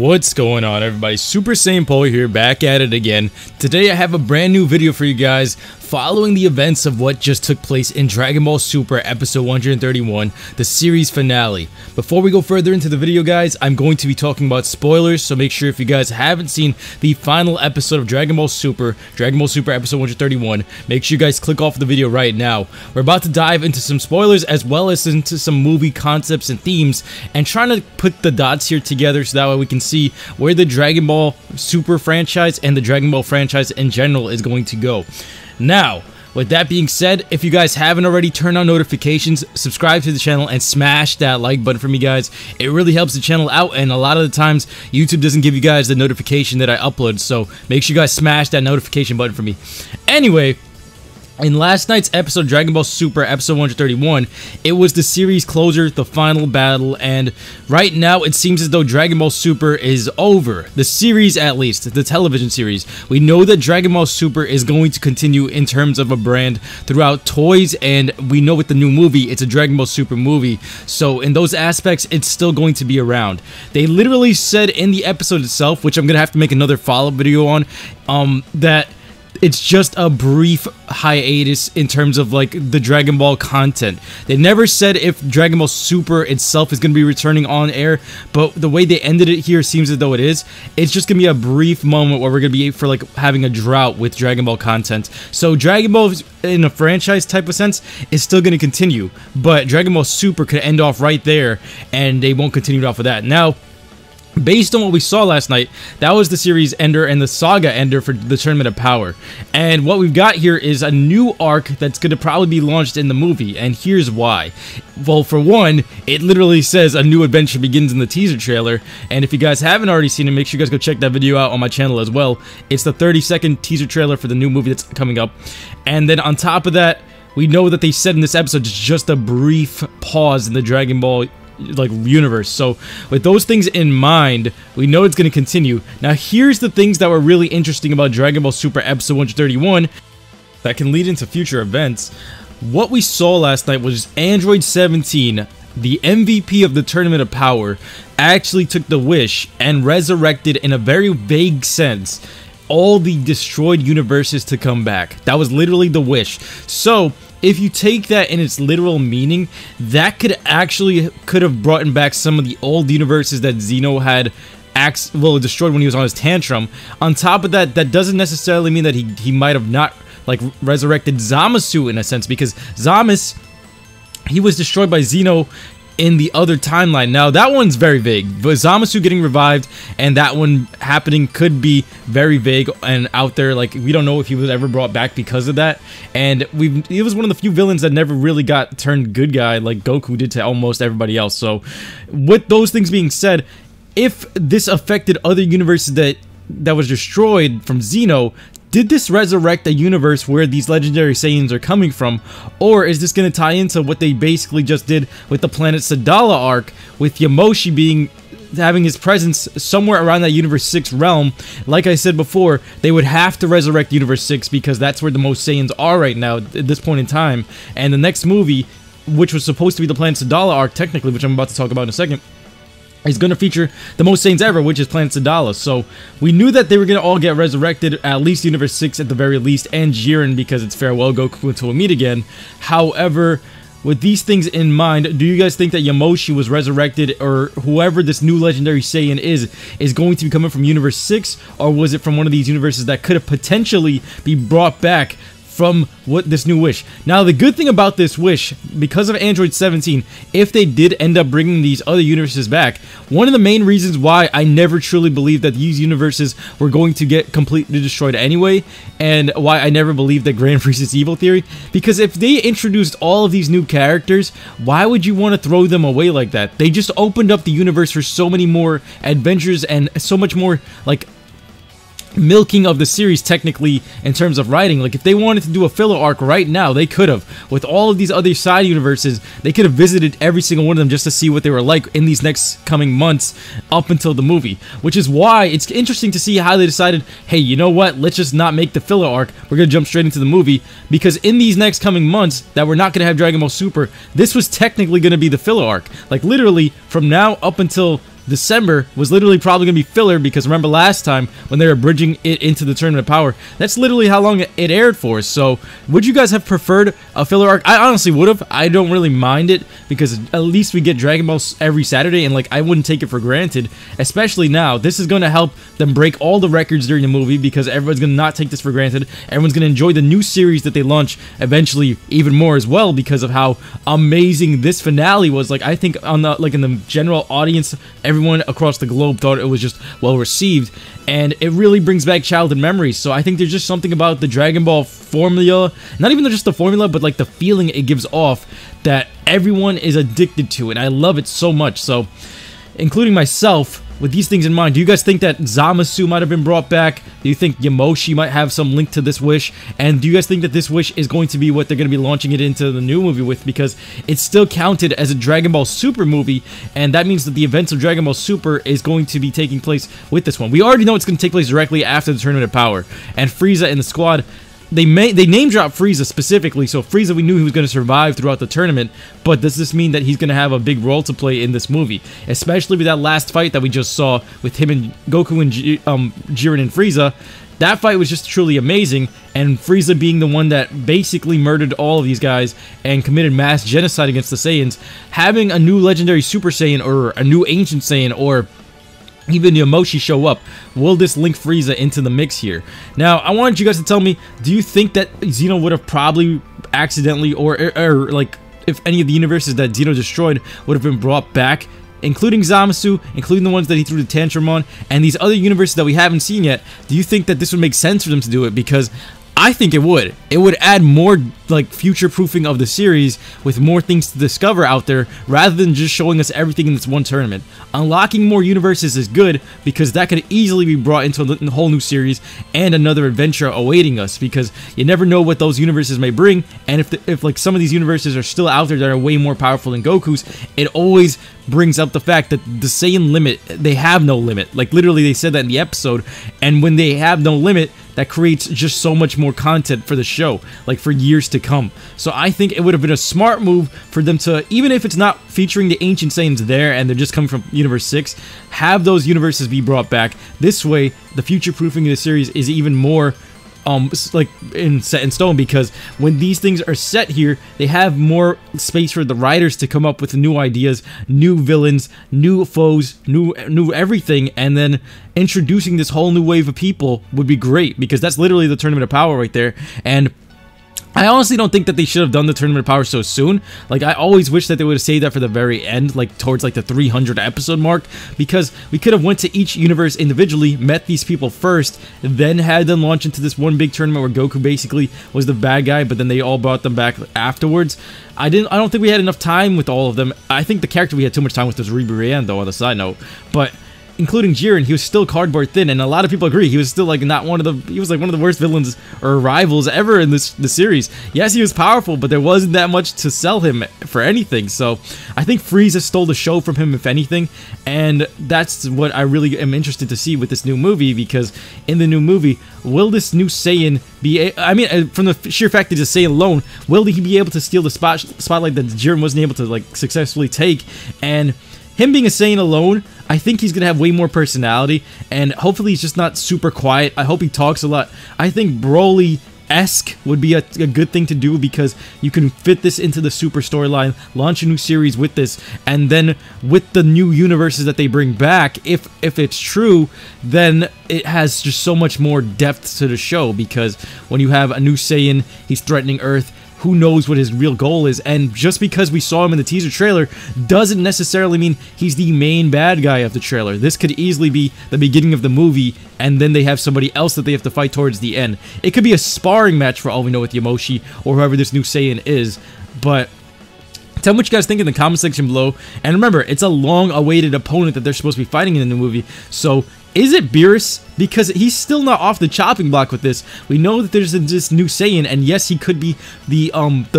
What's going on, everybody? SuperSaiyanPaul here, back at it again. Today I have a brand new video for you guys following the events of what just took place in Dragon Ball Super episode 131, the series finale. Before we go further into the video, guys, I'm going to be talking about spoilers, so make sure if you guys haven't seen the final episode of Dragon Ball Super episode 131, make sure you guys click off the video right now. We're about to dive into some spoilers as well as into some movie concepts and themes, and trying to put the dots here together so that way we can see where the Dragon Ball Super franchise and the Dragon Ball franchise in general is going to go. Now, with that being said, if you guys haven't already, turn on notifications, subscribe to the channel, and smash that like button for me, guys. It really helps the channel out, and a lot of the times, YouTube doesn't give you guys the notification that I upload, so make sure you guys smash that notification button for me. Anyway, in last night's episode of Dragon Ball Super episode 131, it was the series closer, the final battle, and right now it seems as though Dragon Ball Super is over. The series, at least, the television series. We know that Dragon Ball Super is going to continue in terms of a brand throughout toys, and we know with the new movie, it's a Dragon Ball Super movie, so in those aspects, it's still going to be around. They literally said in the episode itself, which I'm going to have to make another follow-up video on, that it's just a brief hiatus in terms of like the Dragon Ball content. They never said if Dragon Ball Super itself is going to be returning on air, but the way they ended it here seems as though it is. It's just going to be a brief moment where we're going to be for like having a drought with Dragon Ball content. So Dragon Ball in a franchise type of sense is still going to continue, but Dragon Ball Super could end off right there and they won't continue off of that. Now, based on what we saw last night, that was the series ender and the saga ender for the Tournament of Power. And what we've got here is a new arc that's going to probably be launched in the movie, and here's why. Well, for one, it literally says a new adventure begins in the teaser trailer, and if you guys haven't already seen it, make sure you guys go check that video out on my channel as well. It's the 30-second teaser trailer for the new movie that's coming up. And then on top of that, we know that they said in this episode it's just a brief pause in the Dragon Ball universe. So with those things in mind, we know it's going to continue. Now here's the things that were really interesting about Dragon Ball Super episode 131 that can lead into future events. What we saw last night was Android 17, the MVP of the Tournament of Power, actually took the wish and resurrected, in a very vague sense, all the destroyed universes to come back. That was literally the wish. So if you take that in its literal meaning, that could have brought back some of the old universes that Zeno had destroyed when he was on his tantrum. On top of that, that doesn't necessarily mean that he might have not resurrected Zamasu in a sense, because Zamas, he was destroyed by Zeno in the other timeline. Now that one's very vague, but Zamasu getting revived and that one happening could be very vague and out there. Like, we don't know if he was ever brought back because of that, and he was one of the few villains that never really got turned good guy like Goku did to almost everybody else. So with those things being said, if this affected other universes that was destroyed from Zeno, did this resurrect a universe where these legendary Saiyans are coming from? Or is this going to tie into what they basically just did with the Planet Sadala arc, with Yamoshi having his presence somewhere around that Universe 6 realm? Like I said before, they would have to resurrect Universe 6 because that's where the most Saiyans are right now at this point in time. And the next movie, which was supposed to be the Planet Sadala arc technically, which I'm about to talk about in a second, is going to feature the most Saiyans ever, which is Planet Sadala. So we knew that they were going to all get resurrected, at least Universe 6 at the very least, and Jiren, because it's farewell Goku until we meet again. However, with these things in mind, do you guys think that Yamoshi was resurrected, or whoever this new legendary Saiyan is going to be coming from Universe 6, or was it from one of these universes that could have potentially be brought back from this new wish? Now, the good thing about this wish, because of Android 17, if they did end up bringing these other universes back, one of the main reasons why I never truly believed that these universes were going to get completely destroyed anyway, and why I never believed that Grand Frieza's evil theory, because if they introduced all of these new characters, why would you want to throw them away like that? They just opened up the universe for so many more adventures and so much more, like, milking of the series technically in terms of writing. Like, if they wanted to do a filler arc right now, they could have. With all of these other side universes, they could have visited every single one of them just to see what they were like in these next coming months up until the movie, which is why it's interesting to see how they decided, hey, you know what, let's just not make the filler arc, we're gonna jump straight into the movie, because in these next coming months that we're not gonna have Dragon Ball Super, this was technically gonna be the filler arc. Like, literally from now up until December was literally probably going to be filler, because remember last time when they were bridging it into the Tournament of Power, that's literally how long it aired for. So would you guys have preferred a filler arc? I honestly would have. I don't really mind it, because at least we get Dragon Ball every Saturday, and like I wouldn't take it for granted, especially now. This is going to help them break all the records during the movie, because everyone's going to not take this for granted. Everyone's going to enjoy the new series that they launch eventually even more as well, because of how amazing this finale was. Like, I think on the in the general audience, everyone across the globe thought it was just well received, and it really brings back childhood memories. So I think there's just something about the Dragon Ball formula, not even just the formula, but like the feeling it gives off, that everyone is addicted to, and I love it so much. So, including myself, with these things in mind, do you guys think that Zamasu might have been brought back? Do you think Yamoshi might have some link to this wish? And do you guys think that this wish is going to be what they're going to be launching it into the new movie with? Because it's still counted as a Dragon Ball Super movie, and that means that the events of Dragon Ball Super is going to be taking place with this one. We already know it's going to take place directly after the Tournament of Power, and Frieza and the squad, they name drop Frieza specifically, so Frieza, we knew he was going to survive throughout the tournament, but does this mean that he's going to have a big role to play in this movie? Especially with that last fight that we just saw with him and Goku and Jiren and Frieza. That fight was just truly amazing, and Frieza being the one that basically murdered all of these guys and committed mass genocide against the Saiyans, having a new legendary Super Saiyan or a new Ancient Saiyan or even Yamoshi show up, will this link Frieza into the mix here? Now, I wanted you guys to tell me, do you think that Xeno would have probably accidentally, or like, if any of the universes that Xeno destroyed would have been brought back, including Zamasu, including the ones that he threw the tantrum on, and these other universes that we haven't seen yet, do you think that this would make sense for them to do it? Because I think it would. It would add more, like, future-proofing of the series with more things to discover out there, rather than just showing us everything in this one tournament. Unlocking more universes is good, because that could easily be brought into a whole new series and another adventure awaiting us, because you never know what those universes may bring, and if like some of these universes are still out there that are way more powerful than Goku's, it always brings up the fact that the Saiyan limit, they have no limit. Like, literally, they said that in the episode, and when they have no limit, that creates just so much more content for the show, like for years to come. So I think it would have been a smart move for them to, even if it's not featuring the Ancient Saiyans there and they're just coming from Universe 6, have those universes be brought back. This way, the future-proofing of the series is even more like set in stone, because when these things are set here, they have more space for the writers to come up with new ideas, new villains, new foes, new everything, and then introducing this whole new wave of people would be great, because that's literally the Tournament of Power right there. And I honestly don't think that they should have done the Tournament of Power so soon. Like, I always wish that they would have saved that for the very end, like towards like the 300 episode mark, because we could have went to each universe individually, met these people first, then had them launch into this one big tournament where Goku basically was the bad guy, but then they all brought them back afterwards. I don't think we had enough time with all of them. I think the character we had too much time with was Ribrian, though, on the side note, but including Jiren, he was still cardboard thin, and a lot of people agree he was still like not one of the, he was like one of the worst villains or rivals ever in the series. Yes, he was powerful, but there wasn't that much to sell him for anything. So I think Frieza stole the show from him, if anything, and that's what I really am interested to see with this new movie, because in the new movie, will this new Saiyan be, I mean, from the sheer fact that he's a Saiyan alone, will he be able to steal the spotlight that Jiren wasn't able to like successfully take? And him being a Saiyan alone, I think he's going to have way more personality, and hopefully he's just not super quiet. I hope he talks a lot. I think Broly-esque would be a good thing to do, because you can fit this into the Super storyline, launch a new series with this, and then with the new universes that they bring back, if it's true, then it has just so much more depth to the show, because when you have a new Saiyan, he's threatening Earth, who knows what his real goal is, and just because we saw him in the teaser trailer doesn't necessarily mean he's the main bad guy of the trailer. This could easily be the beginning of the movie, and then they have somebody else that they have to fight towards the end. It could be a sparring match for all we know with Yamoshi, or whoever this new Saiyan is, but tell me what you guys think in the comment section below, and remember, it's a long-awaited opponent that they're supposed to be fighting in the new movie, so is it Beerus? Because he's still not off the chopping block with this. We know that there's this new Saiyan, and yes, he could be the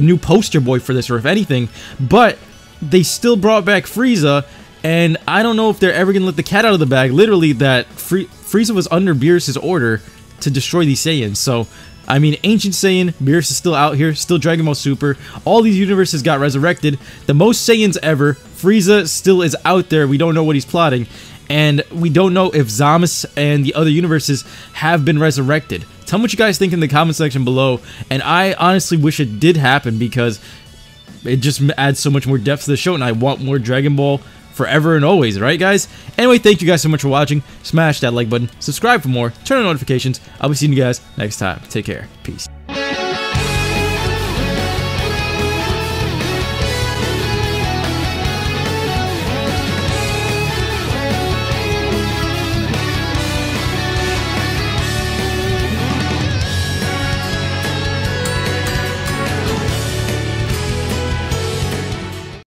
new poster boy for this, or if anything, but they still brought back Frieza, and I don't know if they're ever going to let the cat out of the bag, literally, that Frieza was under Beerus' order to destroy these Saiyans, so I mean, Ancient Saiyan, Beerus is still out here, still Dragon Ball Super. All these universes got resurrected. The most Saiyans ever. Frieza still is out there. We don't know what he's plotting. And we don't know if Zamasu and the other universes have been resurrected. Tell me what you guys think in the comment section below. And I honestly wish it did happen because it just adds so much more depth to the show. And I want more Dragon Ball forever and always, right guys? Anyway, thank you guys so much for watching. Smash that like button, subscribe for more, turn on notifications. I'll be seeing you guys next time. Take care. Peace.